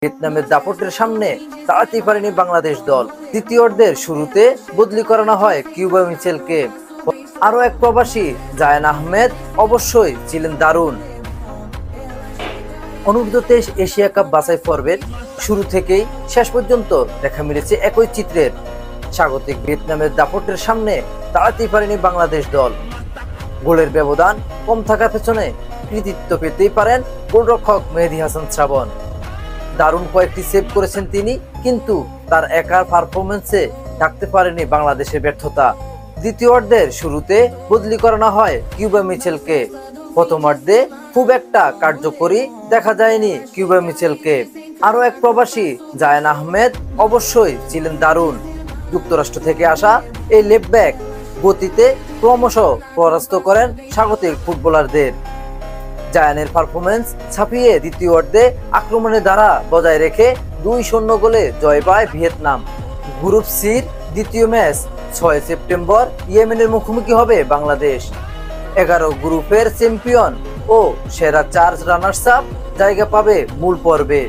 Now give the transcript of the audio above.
ভিয়েতনামের দাপটের সামনে দাঁড়াতেই পারেনি বাংলাদেশ দল। দ্বিতীয়ার্ধের শুরুতে বদলি করানো হয় কিউবা মিচেলকে। আরও এক প্রবাসী জায়ান আহমেদ অবশ্যই ছিলেন দারুণ। অনূর্ধ্ব-23 এশিয়া কাপ বাছাই পর্বের শুরু থেকেই শেষ পর্যন্ত দেখা মিলেছে একই চিত্রের। স্বাগতিক ভিয়েতনামের দাপটের সামনে দাঁড়াতেই পারেনি বাংলাদেশ দল। গোলের ব্যবধান কম থাকার পেছনে কৃতিত্ব পেতেই পারেন গোলরক্ষক মেহেদী হাসান শ্রাবণ। দারুণ কয়েকটি সেভ করেছেন তিনি, কিন্তু তার একার পারফরমেন্সে ঢাকতে পারেনি বাংলাদেশের ব্যর্থতা। দ্বিতীয়ার্ধের শুরুতে বদলি করানো হয় কিউবা মিচেলকে। প্রথমার্ধে খুব একটা কার্যকরী দেখা যায়নি কিউবা মিচেলকে। আরও এক প্রবাসী জায়ান আহমেদ অবশ্যই ছিলেন দারুণ। যুক্তরাষ্ট্র থেকে আসা এই লেফট ব্যাক গতিতে ক্রমশ পরাস্ত করেন স্বাগতিক ফুটবলারদের। জায়ানের পারফরমেন্স ছাপিয়ে দ্বিতীয়ার্ধে আক্রমণের ধারা বজায় রেখে 2-0 গোলে জয় পায় ভিয়েতনাম। গ্রুপ সির দ্বিতীয় ম্যাচ 6 সেপ্টেম্বর ইয়েমেনের মুখোমুখি হবে বাংলাদেশ। 11 গ্রুপের চ্যাম্পিয়ন ও সেরা 4 রানার্স আপ জায়গা পাবে মূল পর্বে।